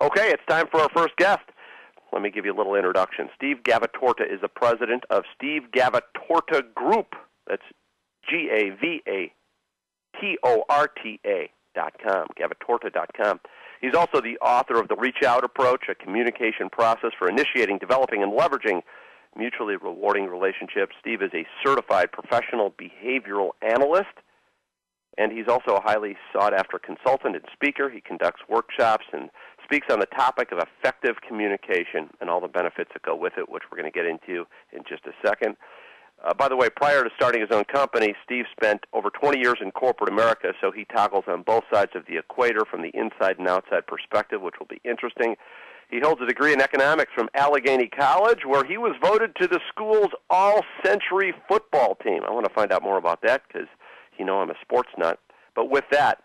Okay, it's time for our first guest. Let me give you a little introduction. Steve Gavatorta is the president of Steve Gavatorta Group. That's Gavatorta.com, Gavatorta.com. He's also the author of The Reach Out Approach, a communication process for initiating, developing, and leveraging mutually rewarding relationships. Steve is a certified professional behavioral analyst, and he's also a highly sought-after consultant and speaker. He conducts workshops and speaks on the topic of effective communication and all the benefits that go with it, which we're going to get into in just a second. By the way, prior to starting his own company, Steve spent over 20 years in corporate America, so he toggles on both sides of the equator from the inside and outside perspective, which will be interesting. He holds a degree in economics from Allegheny College, where he was voted to the school's all-century football team. I want to find out more about that because, you know, I'm a sports nut. But with that,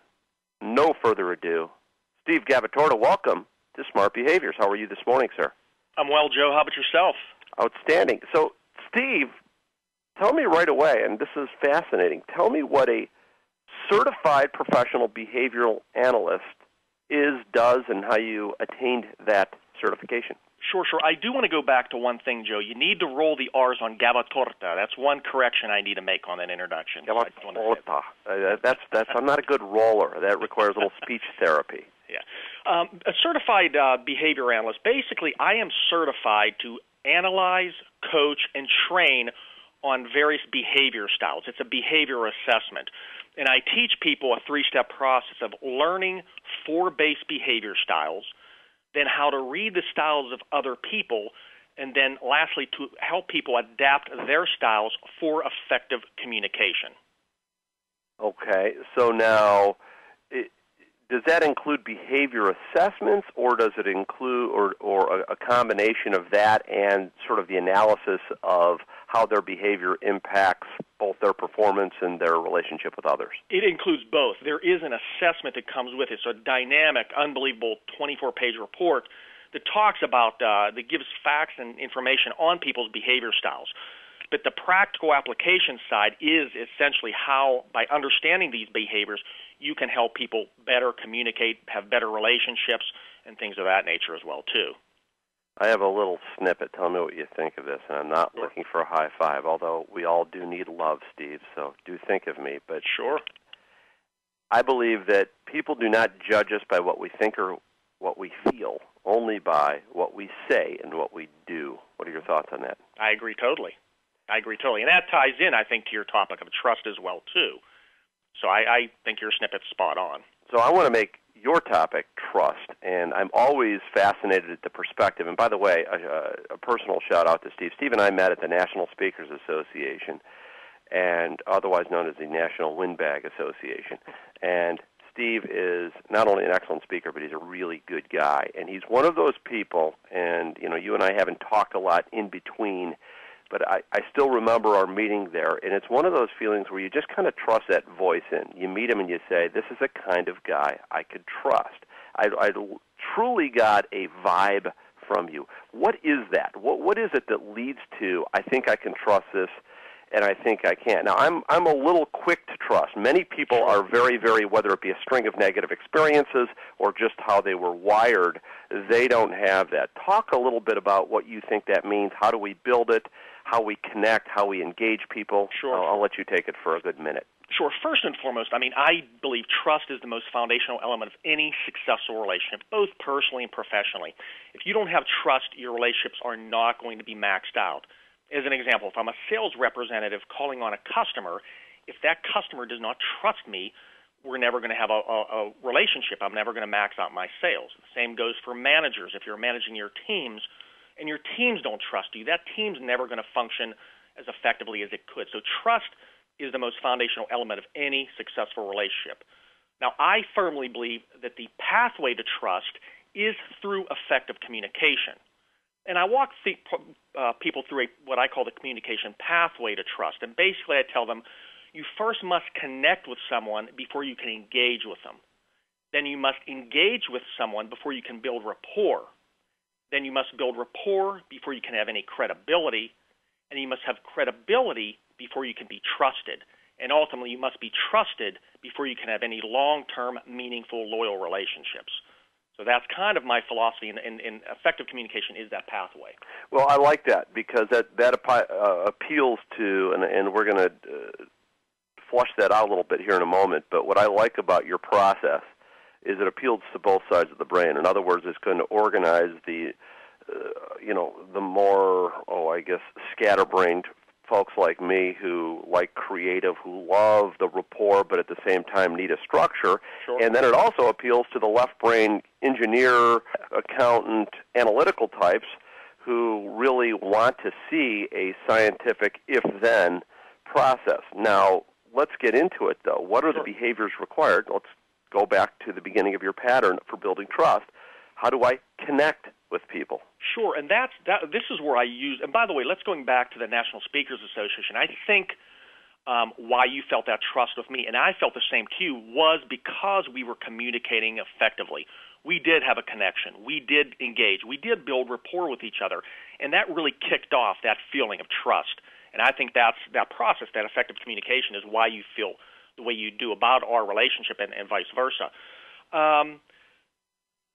no further ado, Steve Gavatorta, welcome to Smart Behaviors. How are you this morning, sir? I'm well, Joe. How about yourself? Outstanding. So, Steve, tell me right away, and this is fascinating, tell me what a certified professional behavioral analyst is, does, and how you attained that certification. Sure. I do want to go back to one thing, Joe. You need to roll the R's on Gavatorta. That's one correction I need to make on that introduction. Gavatorta. I'm not a good roller. That requires a little speech therapy. Yeah. A certified behavior analyst, basically I am certified to analyze, coach, and train on various behavior styles. It's a behavior assessment. And I teach people a three-step process of learning four base behavior styles, then how to read the styles of other people, and then lastly to help people adapt their styles for effective communication. Okay, so now does that include behavior assessments, or does it include or a combination of that and sort of the analysis of how their behavior impacts both their performance and their relationship with others? It includes both. There is an assessment that comes with it, so a dynamic, unbelievable 24-page report that talks about, that gives facts and information on people's behavior styles. But the practical application side is essentially how, by understanding these behaviors, you can help people better communicate, have better relationships, and things of that nature as well, too. I have a little snippet. Tell me what you think of this. And I'm not looking for a high five, although we all do need love, Steve, so do think of me. But sure. I believe that people do not judge us by what we think or what we feel, only by what we say and what we do. What are your thoughts on that? I agree totally. And that ties in, I think, to your topic of trust as well, too. So I think your snippet's spot on. So I want to make your topic trust, and I'm always fascinated at the perspective. And by the way, a personal shout-out to Steve. Steve and I met at the National Speakers Association, and otherwise known as the National Windbag Association. And Steve is not only an excellent speaker, but he's a really good guy. And he's one of those people, and you know, you and I haven't talked a lot in between, but I still remember our meeting there, and it's one of those feelings where you just kind of trust that voice in. You meet him and you say, this is the kind of guy I could trust. I truly got a vibe from you. What is that? What is it that leads to, I think I can trust this, and I think I can't? Now, I'm a little quick to trust. Many people are very, very, whether it be a string of negative experiences or just how they were wired, they don't have that. Talk a little bit about what you think that means. How do we build it? How we connect, how we engage people. Sure. I'll let you take it for a good minute. Sure. First and foremost, I believe trust is the most foundational element of any successful relationship, both personally and professionally. If you don't have trust, your relationships are not going to be maxed out. As an example, if I'm a sales representative calling on a customer, if that customer does not trust me, we're never going to have a relationship. I'm never going to max out my sales. The same goes for managers. If you're managing your teams, and your teams don't trust you, that team's never going to function as effectively as it could. So trust is the most foundational element of any successful relationship. Now, I firmly believe that the pathway to trust is through effective communication. And I walk people through what I call the communication pathway to trust. And basically I tell them, you first must connect with someone before you can engage with them. Then you must engage with someone before you can build rapport. Then you must build rapport before you can have any credibility, and you must have credibility before you can be trusted. And ultimately, you must be trusted before you can have any long-term, meaningful, loyal relationships. So that's kind of my philosophy, and effective communication is that pathway. Well, I like that because that appeals to, and we're going to flush that out a little bit here in a moment, but what I like about your process is it appeals to both sides of the brain. In other words, it's going to organize the more, scatterbrained folks like me who like creative, who love the rapport, but at the same time need a structure. Sure. And then it also appeals to the left brain engineer, accountant, analytical types who really want to see a scientific if-then process. Now, let's get into it, though. What are the behaviors required? Let's go back to the beginning of your pattern for building trust. How do I connect with people? Sure, and this is where I use, and by the way, let's going back to the National Speakers Association. I think why you felt that trust with me, and I felt the same too, was because we were communicating effectively. We did have a connection. We did engage. We did build rapport with each other, and that really kicked off that feeling of trust. And I think that process, that effective communication, is why you feel the way you do about our relationship and vice versa.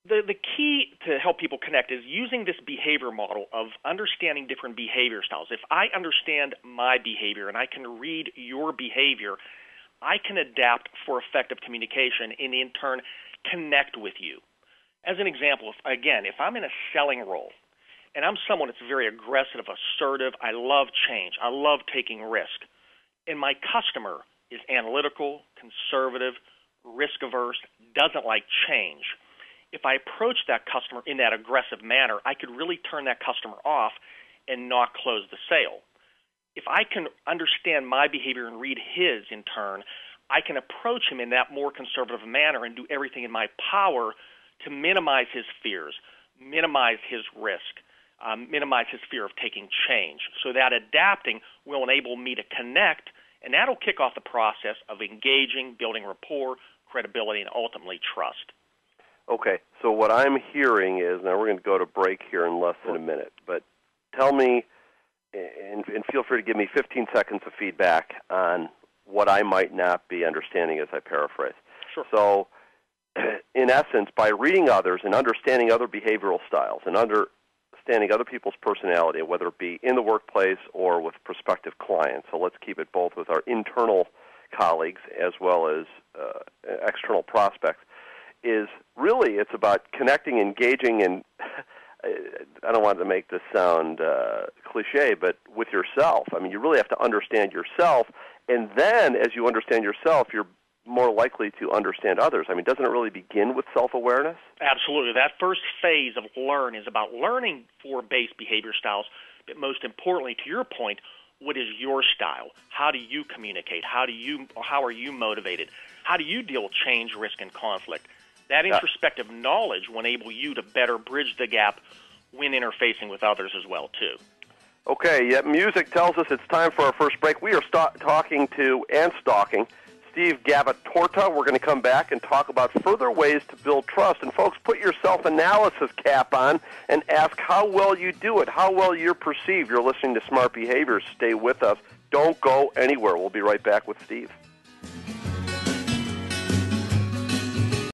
The key to help people connect is using this behavior model of understanding different behavior styles. If I understand my behavior and I can read your behavior, I can adapt for effective communication and in turn connect with you. As an example, if I'm in a selling role and I'm someone that's very aggressive, assertive, I love change, I love taking risk, and my customer is analytical, conservative, risk-averse, doesn't like change, if I approach that customer in that aggressive manner, I could really turn that customer off and not close the sale. If I can understand my behavior and read his in turn, I can approach him in that more conservative manner and do everything in my power to minimize his fears, minimize his risk, minimize his fear of taking change. So that adapting will enable me to connect, and that'll kick off the process of engaging, building rapport, credibility, and ultimately trust. Okay, so what I'm hearing is, now we're going to go to break here in less than a minute, but tell me, and feel free to give me 15 seconds of feedback on what I might not be understanding as I paraphrase. Sure. So, in essence, by reading others and understanding other behavioral styles and understanding other people's personality, whether it be in the workplace or with prospective clients, so let's keep it both with our internal colleagues as well as external prospects, is really it's about connecting, engaging, and I don't want to make this sound cliche, but with yourself. I mean, you really have to understand yourself, and then as you understand yourself, you're more likely to understand others. I mean, doesn't it really begin with self-awareness? Absolutely. That first phase of learn is about learning for base behavior styles, but most importantly, to your point, what is your style? How do you communicate? How are you motivated? How do you deal with change, risk, and conflict? That introspective knowledge will enable you to better bridge the gap when interfacing with others as well, too. Okay, music tells us it's time for our first break. We are talking to and stalking Steve Gavatorta. We're going to come back and talk about further ways to build trust. And folks, put your self-analysis cap on and ask how well you do it, how well you're perceived. You're listening to Smart Behaviors. Stay with us. Don't go anywhere. We'll be right back with Steve.